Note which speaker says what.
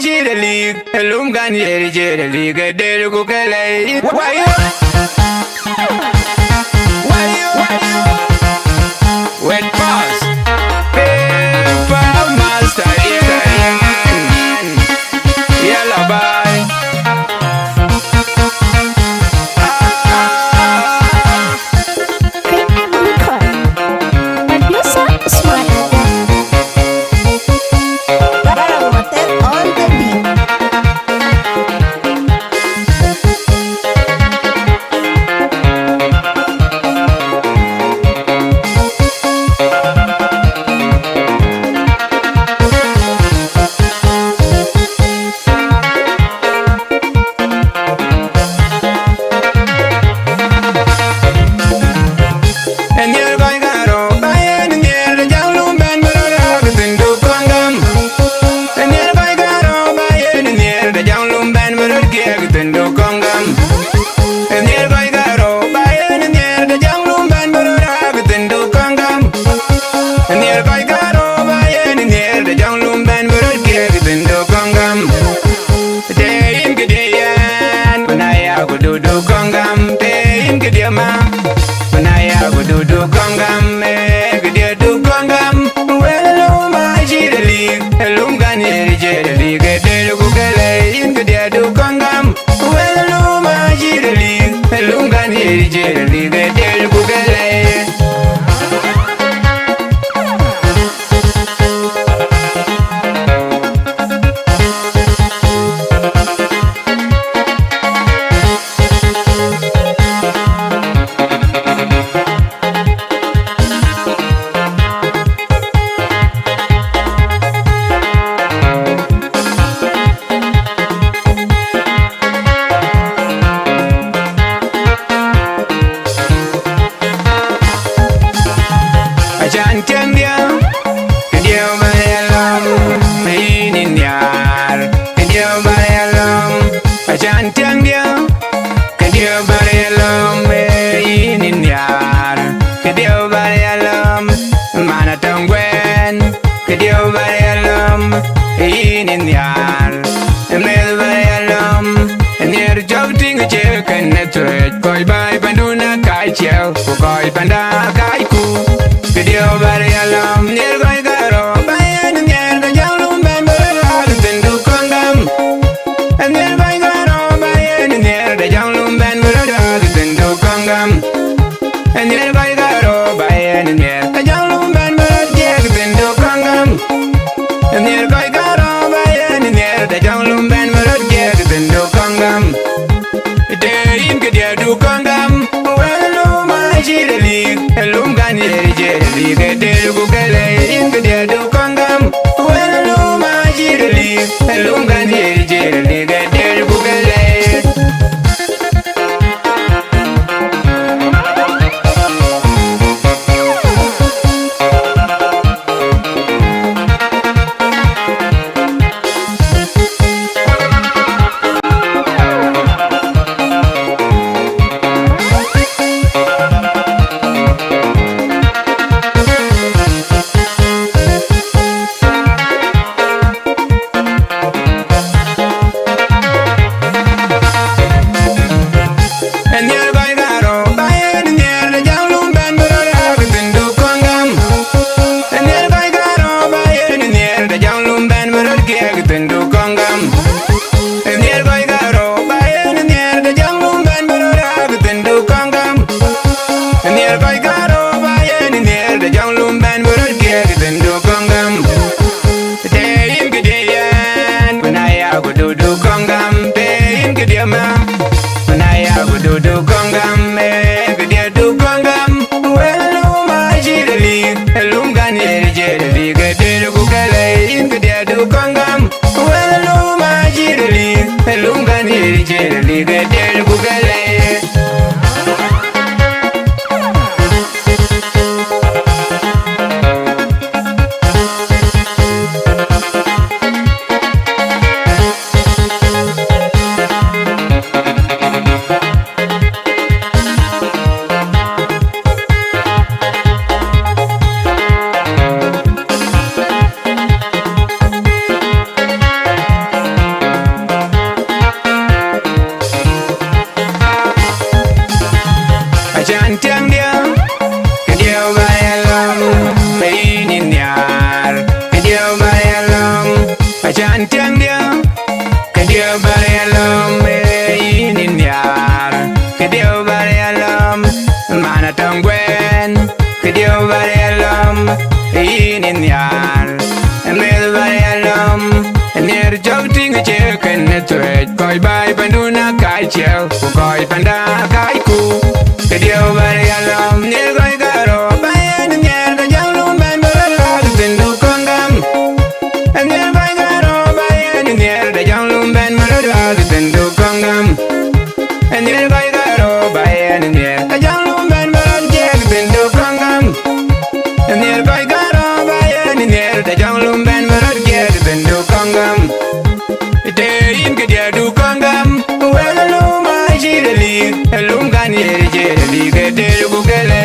Speaker 1: jirali elum gan yeri jirali gadel ku kale wayo wet pass paper master yalla bye Koi bai panduna kai cheo, koi panda kai ku. Video bari alam, Nhier koi karo, bayan Nhier ka jalum ben berat tendu kongam. Nhier koi karo, bayan Nhier ka jalum ben berat tendu kongam. Nhier koi karo, bayan Nhier ka jalum ben berat tendu kongam. Nhier koi karo, bayan Nhier ka jalum ben berat tendu kongam. Derin ke dia du kongam, walu ma jirali, elum Achan tiang dia Kedio bari alam in yar Kedio bari alam Mana tangwen Kedio bari alam in yar Med bari alam Nhier jog ting chicken netwet Koi bai panduna kai chiel Koi panda kai ku Kedio bari alam Nhier koi Karou bayan Nhier ka jang lum ban barad Tindu kongam Nhier koi Karou bayan Nhier da jang lum ban barad Tindu kongam Nhier koi Karou bayan Nhier ka jang lum ban barad Tindu kongam Nhier koi Karou bayan Nhier da jang lum ban barad Tindu kongam Ite in ke dia du kongam Wela luma jirali Lum kan ye jirali Ke te ku kele